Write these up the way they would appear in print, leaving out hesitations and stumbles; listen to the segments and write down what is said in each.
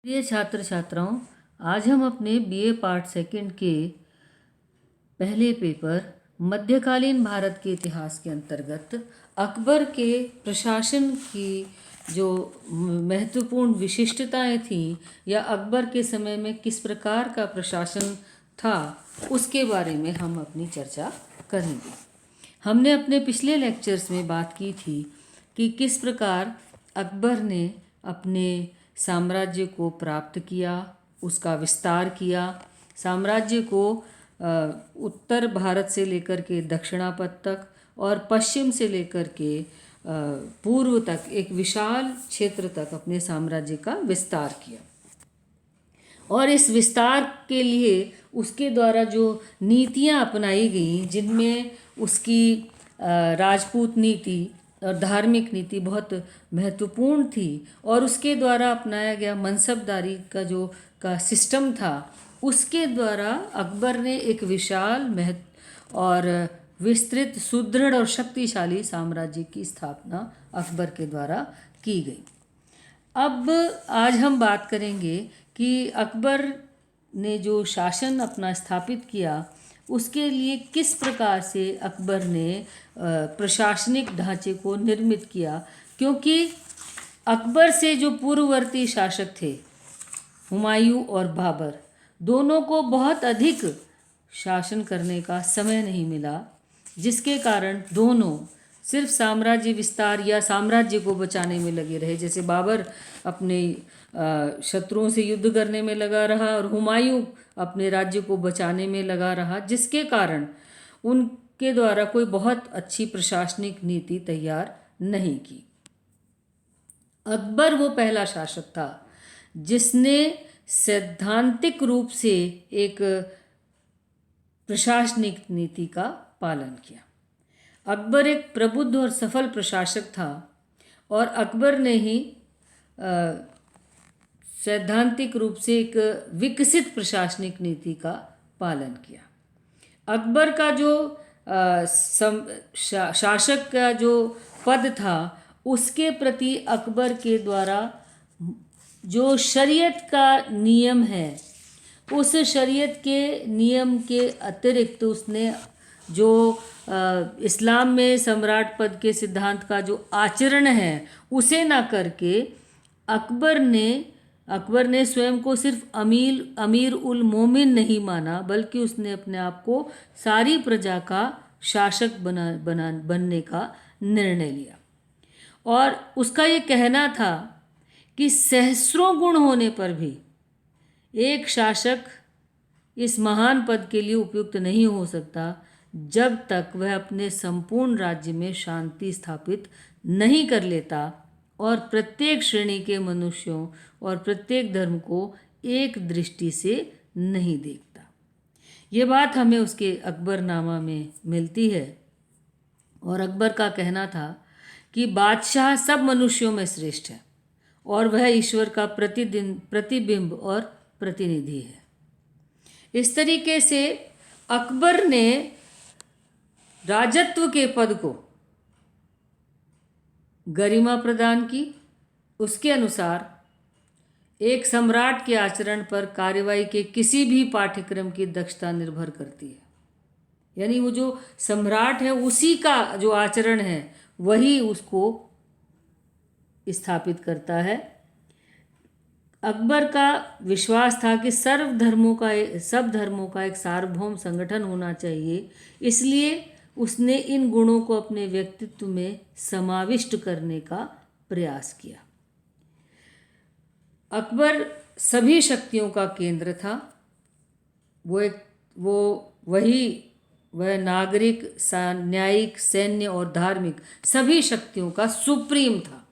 प्रिय छात्र छात्राओं, आज हम अपने बीए पार्ट सेकंड के पहले पेपर मध्यकालीन भारत के इतिहास के अंतर्गत अकबर के प्रशासन की जो महत्वपूर्ण विशिष्टताएं थीं या अकबर के समय में किस प्रकार का प्रशासन था उसके बारे में हम अपनी चर्चा करेंगे। हमने अपने पिछले लेक्चर्स में बात की थी कि किस प्रकार अकबर ने अपने साम्राज्य को प्राप्त किया, उसका विस्तार किया। साम्राज्य को उत्तर भारत से लेकर के दक्षिणापथ तक और पश्चिम से लेकर के पूर्व तक एक विशाल क्षेत्र तक अपने साम्राज्य का विस्तार किया। और इस विस्तार के लिए उसके द्वारा जो नीतियां अपनाई गई, जिनमें उसकी राजपूत नीति और धार्मिक नीति बहुत महत्वपूर्ण थी, और उसके द्वारा अपनाया गया मनसबदारी का सिस्टम था, उसके द्वारा अकबर ने एक विशाल और विस्तृत, सुदृढ़ और शक्तिशाली साम्राज्य की स्थापना अकबर के द्वारा की गई। अब आज हम बात करेंगे कि अकबर ने जो शासन अपना स्थापित किया उसके लिए किस प्रकार से अकबर ने प्रशासनिक ढांचे को निर्मित किया, क्योंकि अकबर से जो पूर्ववर्ती शासक थे हुमायूं और बाबर, दोनों को बहुत अधिक शासन करने का समय नहीं मिला, जिसके कारण दोनों सिर्फ साम्राज्य विस्तार या साम्राज्य को बचाने में लगे रहे। जैसे बाबर अपने शत्रुओं से युद्ध करने में लगा रहा और हुमायूं अपने राज्य को बचाने में लगा रहा, जिसके कारण उनके द्वारा कोई बहुत अच्छी प्रशासनिक नीति तैयार नहीं की। अकबर वो पहला शासक था जिसने सैद्धांतिक रूप से एक प्रशासनिक नीति का पालन किया। अकबर एक प्रबुद्ध और सफल प्रशासक था और अकबर ने ही सैद्धांतिक रूप से एक विकसित प्रशासनिक नीति का पालन किया। अकबर का जो शासक का जो पद था, उसके प्रति अकबर के द्वारा जो शरीयत का नियम है, उस शरीयत के नियम के अतिरिक्त उसने जो इस्लाम में सम्राट पद के सिद्धांत का जो आचरण है उसे ना करके अकबर ने स्वयं को सिर्फ अमीर उल मोमिन नहीं माना, बल्कि उसने अपने आप को सारी प्रजा का शासक बनने का निर्णय लिया। और उसका ये कहना था कि सहस्रों गुण होने पर भी एक शासक इस महान पद के लिए उपयुक्त नहीं हो सकता जब तक वह अपने संपूर्ण राज्य में शांति स्थापित नहीं कर लेता और प्रत्येक श्रेणी के मनुष्यों और प्रत्येक धर्म को एक दृष्टि से नहीं देखता। ये बात हमें उसके अकबरनामा में मिलती है। और अकबर का कहना था कि बादशाह सब मनुष्यों में श्रेष्ठ है और वह ईश्वर का प्रतिबिंब और प्रतिनिधि है। इस तरीके से अकबर ने राजत्व के पद को गरिमा प्रदान की। उसके अनुसार एक सम्राट के आचरण पर कार्यवाही के किसी भी पाठ्यक्रम की दक्षता निर्भर करती है। यानी वो जो सम्राट है उसी का जो आचरण है वही उसको स्थापित करता है। अकबर का विश्वास था कि सब धर्मों का एक सार्वभौम संगठन होना चाहिए, इसलिए उसने इन गुणों को अपने व्यक्तित्व में समाविष्ट करने का प्रयास किया। अकबर सभी शक्तियों का केंद्र था। वह नागरिक, न्यायिक, सैन्य और धार्मिक सभी शक्तियों का सुप्रीम था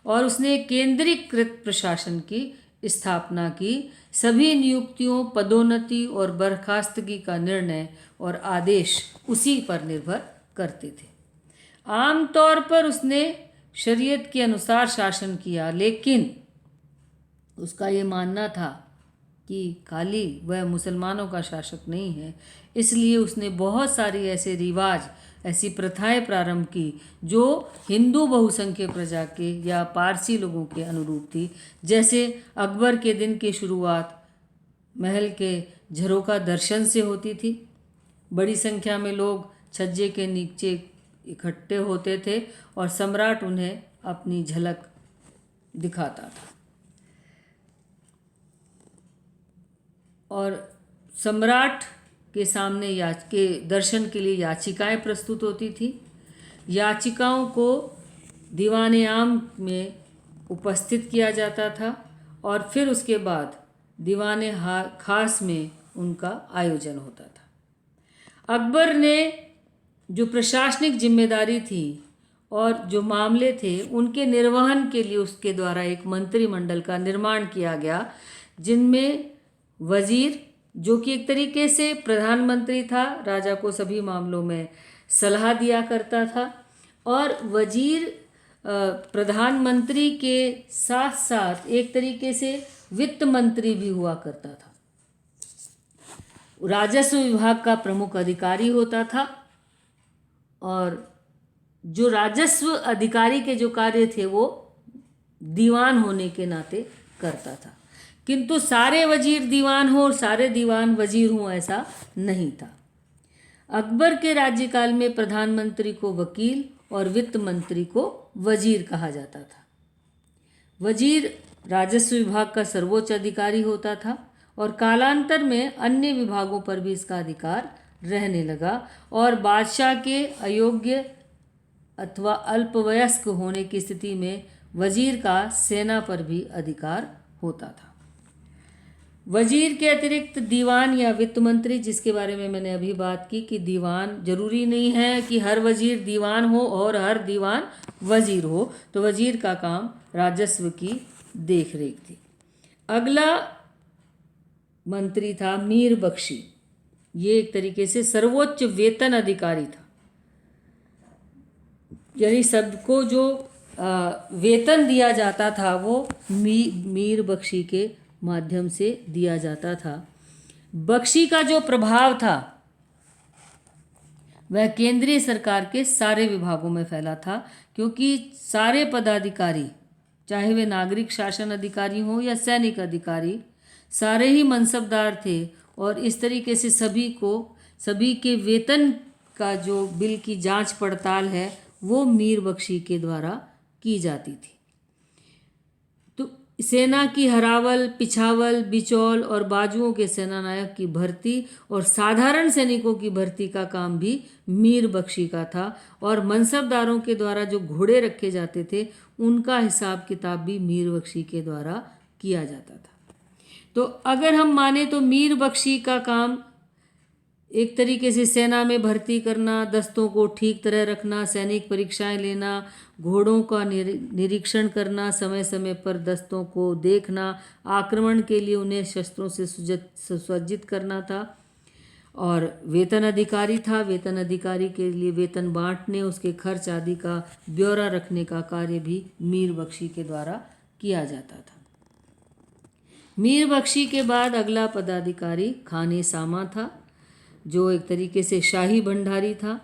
और उसने केंद्रीकृत प्रशासन की स्थापना की। सभी नियुक्तियों, पदोन्नति और बर्खास्तगी का निर्णय और आदेश उसी पर निर्भर करते थे। आमतौर पर उसने शरीयत के अनुसार शासन किया, लेकिन उसका ये मानना था कि खाली वह मुसलमानों का शासक नहीं है, इसलिए उसने बहुत सारी ऐसे रिवाज, ऐसी प्रथाएं प्रारंभ की जो हिंदू बहुसंख्य प्रजा के या पारसी लोगों के अनुरूप थी। जैसे अकबर के दिन की शुरुआत महल के झरोखा दर्शन से होती थी। बड़ी संख्या में लोग छज्जे के नीचे इकट्ठे होते थे और सम्राट उन्हें अपनी झलक दिखाता था। और सम्राट के सामने के दर्शन के लिए याचिकाएं प्रस्तुत होती थी। याचिकाओं को दीवाने आम में उपस्थित किया जाता था और फिर उसके बाद दीवाने खास में उनका आयोजन होता था। अकबर ने जो प्रशासनिक जिम्मेदारी थी और जो मामले थे उनके निर्वहन के लिए उसके द्वारा एक मंत्रिमंडल का निर्माण किया गया, जिनमें वजीर, जो कि एक तरीके से प्रधानमंत्री था, राजा को सभी मामलों में सलाह दिया करता था, और वजीर प्रधानमंत्री के साथ साथ एक तरीके से वित्त मंत्री भी हुआ करता था। राजस्व विभाग का प्रमुख अधिकारी होता था और जो राजस्व अधिकारी के जो कार्य थे वो दीवान होने के नाते करता था। किंतु सारे वजीर दीवान हो और सारे दीवान वजीर हों ऐसा नहीं था। अकबर के राज्यकाल में प्रधानमंत्री को वकील और वित्त मंत्री को वजीर कहा जाता था। वजीर राजस्व विभाग का सर्वोच्च अधिकारी होता था और कालांतर में अन्य विभागों पर भी इसका अधिकार रहने लगा और बादशाह के अयोग्य अथवा अल्पवयस्क होने की स्थिति में वजीर का सेना पर भी अधिकार होता था। वजीर के अतिरिक्त दीवान या वित्त मंत्री, जिसके बारे में मैंने अभी बात की कि दीवान जरूरी नहीं है कि हर वजीर दीवान हो और हर दीवान वजीर हो, तो वजीर का काम राजस्व की देखरेख थी। अगला मंत्री था मीर बख्शी। ये एक तरीके से सर्वोच्च वेतन अधिकारी था, यानी सबको जो वेतन दिया जाता था वो मीर बख्शी के माध्यम से दिया जाता था। बख्शी का जो प्रभाव था वह केंद्रीय सरकार के सारे विभागों में फैला था, क्योंकि सारे पदाधिकारी, चाहे वे नागरिक शासन अधिकारी हों या सैनिक अधिकारी, सारे ही मनसबदार थे और इस तरीके से सभी के वेतन का जो बिल की जांच पड़ताल है वो मीर बख्शी के द्वारा की जाती थी। तो सेना की हरावल, पिछावल, बिचौल और बाजुओं के सेनानायक की भर्ती और साधारण सैनिकों की भर्ती का काम भी मीर बख्शी का था और मनसबदारों के द्वारा जो घोड़े रखे जाते थे उनका हिसाब किताब भी मीर बख्शी के द्वारा किया जाता था। तो अगर हम माने तो मीर बख्शी का काम एक तरीके से सेना में भर्ती करना, दस्तों को ठीक तरह रखना, सैनिक परीक्षाएं लेना, घोड़ों का निरीक्षण करना, समय समय पर दस्तों को देखना, आक्रमण के लिए उन्हें शस्त्रों से सुसज्जित करना था। और वेतन अधिकारी था। वेतन अधिकारी के लिए वेतन बांटने, उसके खर्च आदि का ब्यौरा रखने का कार्य भी मीर बख्शी के द्वारा किया जाता था। मीर बख्शी के बाद अगला पदाधिकारी खाने सामा था, जो एक तरीके से शाही भंडारी था,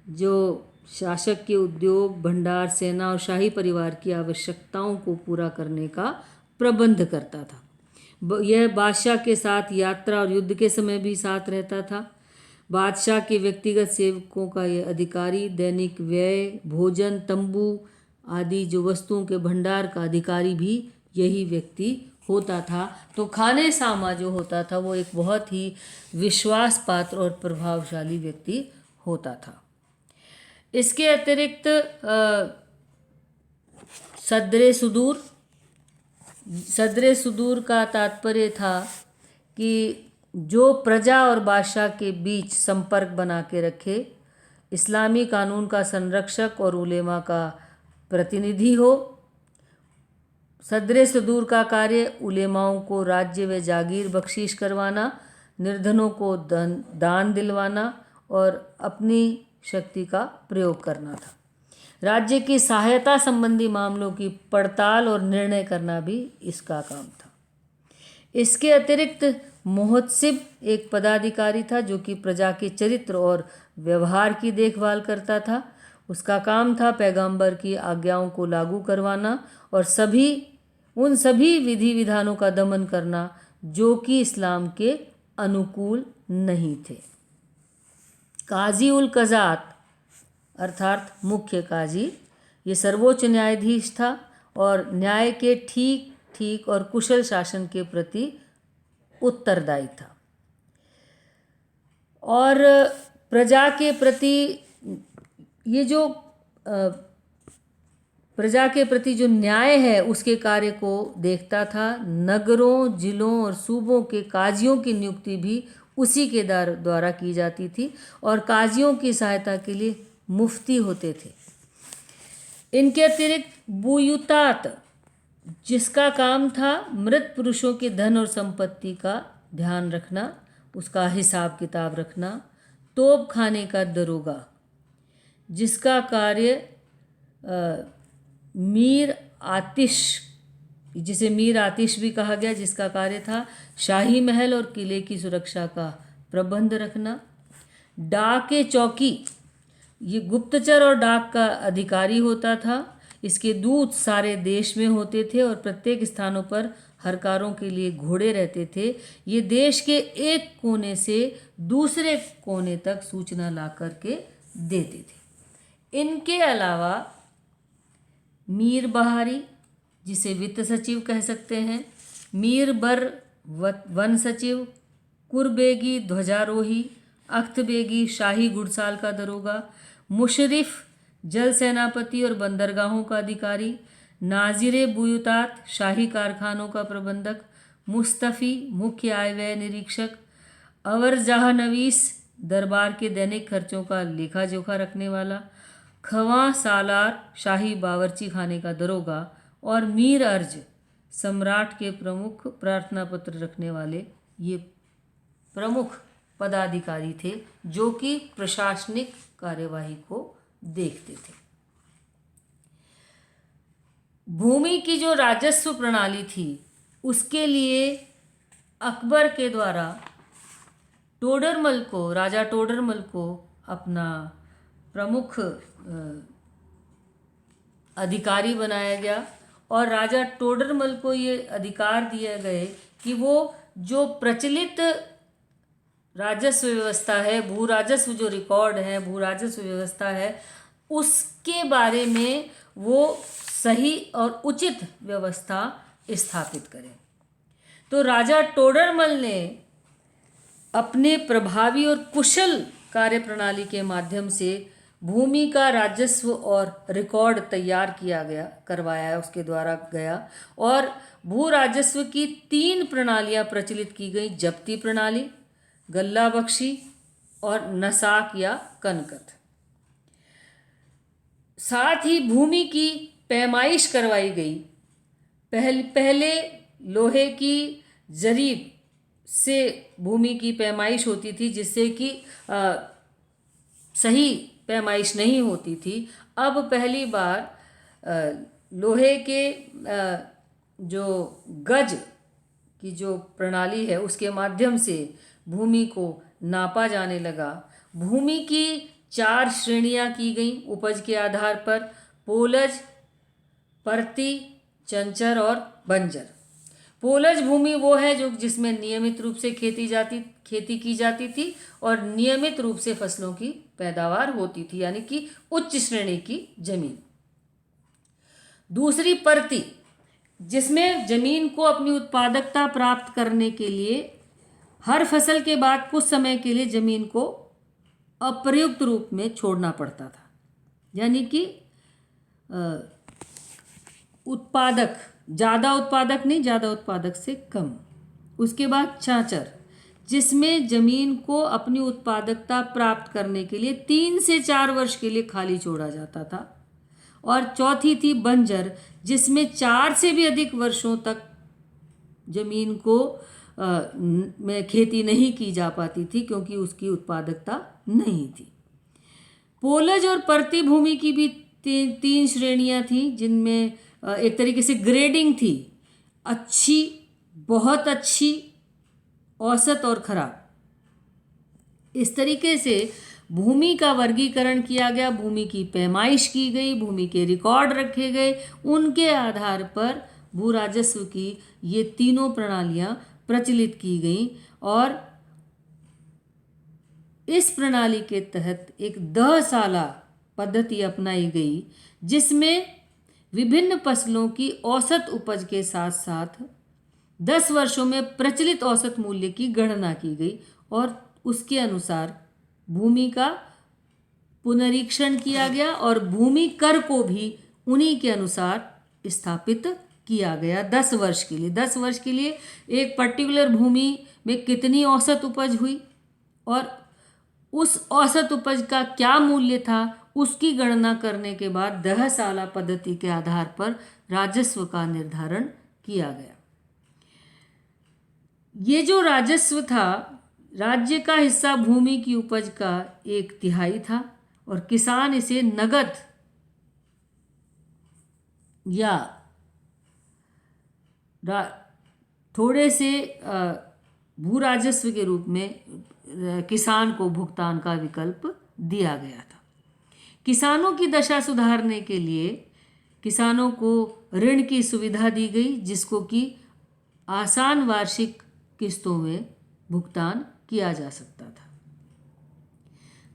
जो शासक के उद्योग, भंडार, सेना और शाही परिवार की आवश्यकताओं को पूरा करने का प्रबंध करता था। यह बादशाह के साथ यात्रा और युद्ध के समय भी साथ रहता था। बादशाह के व्यक्तिगत सेवकों का यह अधिकारी दैनिक व्यय, भोजन, तंबू आदि जो वस्तुओं के भंडार का अधिकारी भी यही व्यक्ति होता था। तो खाने सामा जो होता था वो एक बहुत ही विश्वास पात्र और प्रभावशाली व्यक्ति होता था। इसके अतिरिक्त सदरे सुदूर का तात्पर्य था कि जो प्रजा और बादशाह के बीच संपर्क बना के रखे, इस्लामी कानून का संरक्षक और उलेमा का प्रतिनिधि हो। सदरे सुदूर का कार्य उलेमाओं को राज्य व जागीर बख्शीश करवाना, निर्धनों को दान दिलवाना और अपनी शक्ति का प्रयोग करना था। राज्य की सहायता संबंधी मामलों की पड़ताल और निर्णय करना भी इसका काम था। इसके अतिरिक्त मुहतसिब एक पदाधिकारी था जो कि प्रजा के चरित्र और व्यवहार की देखभाल करता था। उसका काम था पैगंबर की आज्ञाओं को लागू करवाना और उन सभी विधि विधानों का दमन करना जो कि इस्लाम के अनुकूल नहीं थे। काजी उल कज़ात अर्थात मुख्य काजी, ये सर्वोच्च न्यायाधीश था और न्याय के ठीक और कुशल शासन के प्रति उत्तरदायी था। और प्रजा के प्रति प्रजा के प्रति जो न्याय है उसके कार्य को देखता था। नगरों, जिलों और सूबों के काजियों की नियुक्ति भी उसी के द्वारा की जाती थी और काजियों की सहायता के लिए मुफ्ती होते थे। इनके अतिरिक्त बुयुतात, जिसका काम था मृत पुरुषों के धन और संपत्ति का ध्यान रखना, उसका हिसाब किताब रखना। तोप खाने का दरोगा, जिसका कार्य मीर आतिश, जिसे मीर आतिश भी कहा गया, जिसका कार्य था शाही महल और किले की सुरक्षा का प्रबंध रखना। डाक चौकी, ये गुप्तचर और डाक का अधिकारी होता था। इसके दूत सारे देश में होते थे और प्रत्येक स्थानों पर हरकारों के लिए घोड़े रहते थे। ये देश के एक कोने से दूसरे कोने तक सूचना ला करके देते थे। इनके अलावा मीर बहारी, जिसे वित्त सचिव कह सकते हैं, मीर बर वन सचिव, कुरबेगी ध्वजारोही, अख्तबेगी शाही घुड़साल का दरोगा, मुशरिफ जल सेनापति और बंदरगाहों का अधिकारी, नाजिरे बुयुतात शाही कारखानों का प्रबंधक, मुस्तफ़ी मुख्य आय व्यय निरीक्षक, अवर जहाँ नवीस दरबार के दैनिक खर्चों का लेखा जोखा रखने वाला, खवां सालार शाही बावर्ची खाने का दरोगा और मीर अर्ज सम्राट के प्रमुख प्रार्थना पत्र रखने वाले ये प्रमुख पदाधिकारी थे जो कि प्रशासनिक कार्यवाही को देखते थे। भूमि की जो राजस्व प्रणाली थी उसके लिए अकबर के द्वारा राजा टोडरमल को अपना प्रमुख अधिकारी बनाया गया और राजा टोडरमल को ये अधिकार दिए गए कि वो जो प्रचलित राजस्व व्यवस्था है, भू राजस्व जो रिकॉर्ड है, भू राजस्व व्यवस्था है, उसके बारे में वो सही और उचित व्यवस्था स्थापित करें। तो राजा टोडरमल ने अपने प्रभावी और कुशल कार्यप्रणाली के माध्यम से भूमि का राजस्व और रिकॉर्ड तैयार करवाया उसके द्वारा गया और भू राजस्व की 3 प्रणालियां प्रचलित की गई: जब्ती प्रणाली, गल्ला बख्शी और नसाक या कनकत। साथ ही भूमि की पैमाइश करवाई गई। पहले लोहे की जरीब से भूमि की पैमाइश होती थी जिससे कि सही पैमाइश नहीं होती थी। अब पहली बार लोहे के जो गज की जो प्रणाली है उसके माध्यम से भूमि को नापा जाने लगा। भूमि की 4 श्रेणियां की गई उपज के आधार पर: पोलज, परती, चंचर और बंजर। पोलज भूमि वो है जिसमें नियमित रूप से खेती की जाती थी और नियमित रूप से फसलों की पैदावार होती थी, यानी कि उच्च श्रेणी की जमीन। दूसरी परती, जिसमें जमीन को अपनी उत्पादकता प्राप्त करने के लिए हर फसल के बाद कुछ समय के लिए जमीन को अप्रयुक्त रूप में छोड़ना पड़ता था, यानी कि ज़्यादा उत्पादक नहीं, ज़्यादा उत्पादक से कम। उसके बाद चांचर, जिसमें जमीन को अपनी उत्पादकता प्राप्त करने के लिए 3 से 4 वर्ष के लिए खाली छोड़ा जाता था। और चौथी थी बंजर, जिसमें 4 से भी अधिक वर्षों तक जमीन को में खेती नहीं की जा पाती थी क्योंकि उसकी उत्पादकता नहीं थी। पोलज और परती भूमि की भी 3 श्रेणियां थी जिनमें एक तरीके से ग्रेडिंग थी: अच्छी, बहुत अच्छी, औसत और खराब। इस तरीके से भूमि का वर्गीकरण किया गया, भूमि की पैमाइश की गई, भूमि के रिकॉर्ड रखे गए। उनके आधार पर भू राजस्व की ये तीनों प्रणालियां प्रचलित की गई और इस प्रणाली के तहत एक 10 साला पद्धति अपनाई गई, जिसमें विभिन्न फसलों की औसत उपज के साथ साथ 10 वर्षों में प्रचलित औसत मूल्य की गणना की गई और उसके अनुसार भूमि का पुनरीक्षण किया गया और भूमि कर को भी उन्हीं के अनुसार स्थापित किया गया 10 वर्ष के लिए। 10 वर्ष के लिए एक पर्टिकुलर भूमि में कितनी औसत उपज हुई और उस औसत उपज का क्या मूल्य था, उसकी गणना करने के बाद 10 साला पद्धति के आधार पर राजस्व का निर्धारण किया गया। ये जो राजस्व था, राज्य का हिस्सा भूमि की उपज का 1/3 था और किसान इसे नगद या थोड़े से भू राजस्व के रूप में किसान को भुगतान का विकल्प दिया गया था। किसानों की दशा सुधारने के लिए किसानों को ऋण की सुविधा दी गई, जिसको कि आसान वार्षिक किस्तों में भुगतान किया जा सकता था।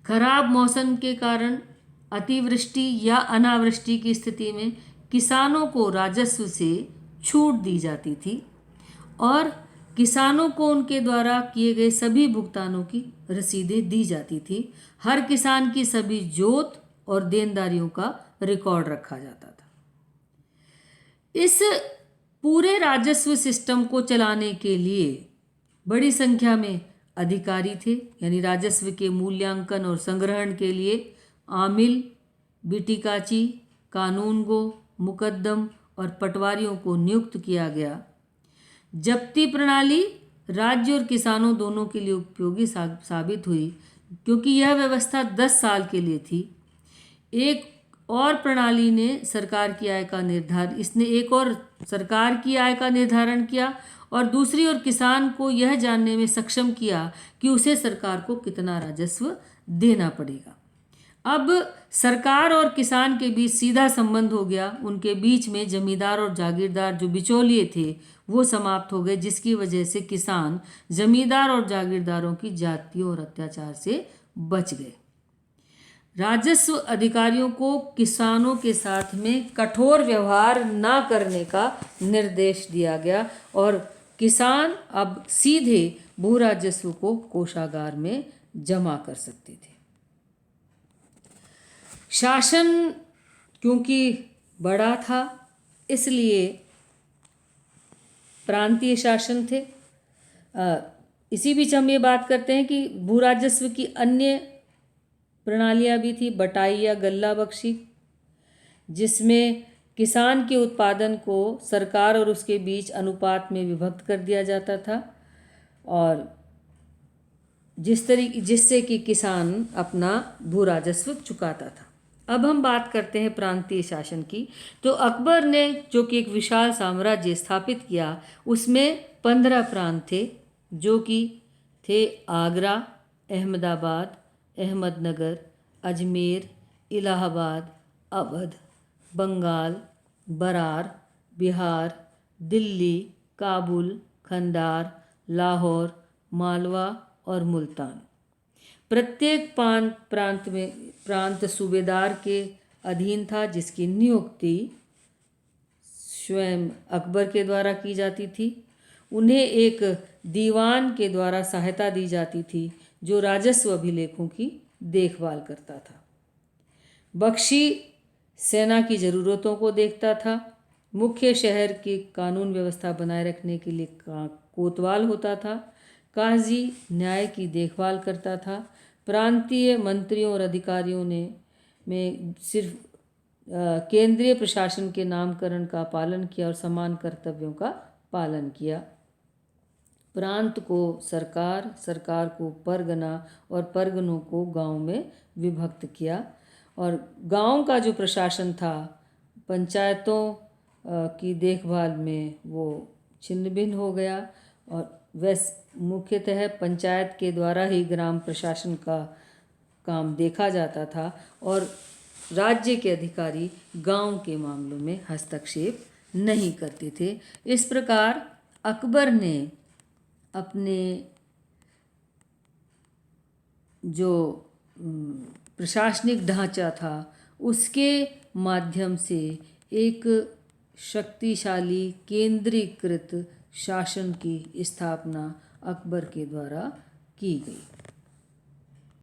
खराब मौसम के कारण अतिवृष्टि या अनावृष्टि की स्थिति में किसानों को राजस्व से छूट दी जाती थी और किसानों को उनके द्वारा किए गए सभी भुगतानों की रसीदें दी जाती थी। हर किसान की सभी जोत और देनदारियों का रिकॉर्ड रखा जाता था। इस पूरे राजस्व सिस्टम को चलाने के लिए बड़ी संख्या में अधिकारी थे, यानी राजस्व के मूल्यांकन और संग्रहण के लिए आमिल, बिटिकाची, कानूनगो, मुकद्दम और पटवारियों को नियुक्त किया गया। जब्ती प्रणाली राज्य और किसानों दोनों के लिए उपयोगी साबित हुई, क्योंकि यह व्यवस्था 10 साल के लिए थी। एक और प्रणाली ने सरकार की आय का निर्धारण इसने एक और सरकार की आय का निर्धारण किया और दूसरी ओर किसान को यह जानने में सक्षम किया कि उसे सरकार को कितना राजस्व देना पड़ेगा। अब सरकार और किसान के बीच सीधा संबंध हो गया। उनके बीच में जमींदार और जागीरदार जो बिचौलिए थे वो समाप्त हो गए, जिसकी वजह से किसान जमींदार और जागीरदारों की जातियों और अत्याचार से बच गए। राजस्व अधिकारियों को किसानों के साथ में कठोर व्यवहार न करने का निर्देश दिया गया और किसान अब सीधे भू राजस्व को कोषागार में जमा कर सकते थे। शासन क्योंकि बड़ा था, इसलिए प्रांतीय शासन थे। इसी बीच हम ये बात करते हैं कि भू राजस्व की अन्य प्रणालियाँ भी थी। बटाई या गल्ला बख्शी, जिसमें किसान के उत्पादन को सरकार और उसके बीच अनुपात में विभक्त कर दिया जाता था और जिससे कि किसान अपना भू राजस्व चुकाता था। अब हम बात करते हैं प्रांतीय शासन की। तो अकबर ने जो कि एक विशाल साम्राज्य स्थापित किया, उसमें 15 प्रांत थे, जो कि थे आगरा, अहमदाबाद, अहमदनगर, अजमेर, इलाहाबाद, अवध, बंगाल, बरार, बिहार, दिल्ली, काबुल, खंडार, लाहौर, मालवा और मुल्तान। प्रत्येक प्रांत सूबेदार के अधीन था, जिसकी नियुक्ति स्वयं अकबर के द्वारा की जाती थी। उन्हें एक दीवान के द्वारा सहायता दी जाती थी, जो राजस्व अभिलेखों की देखभाल करता था। बख्शी सेना की ज़रूरतों को देखता था। मुख्य शहर की कानून व्यवस्था बनाए रखने के लिए कोतवाल होता था। काजी न्याय की देखभाल करता था। प्रांतीय मंत्रियों और अधिकारियों में सिर्फ केंद्रीय प्रशासन के नामकरण का पालन किया और समान कर्तव्यों का पालन किया। प्रांत को सरकार को परगना और परगनों को गांव में विभक्त किया और गांव का जो प्रशासन था, पंचायतों की देखभाल में वो छिन्न भिन्न हो गया और मुख्यतः पंचायत के द्वारा ही ग्राम प्रशासन का काम देखा जाता था और राज्य के अधिकारी गांव के मामलों में हस्तक्षेप नहीं करते थे। इस प्रकार अकबर ने अपने जो प्रशासनिक ढांचा था उसके माध्यम से एक शक्तिशाली केंद्रीकृत शासन की स्थापना अकबर के द्वारा की गई।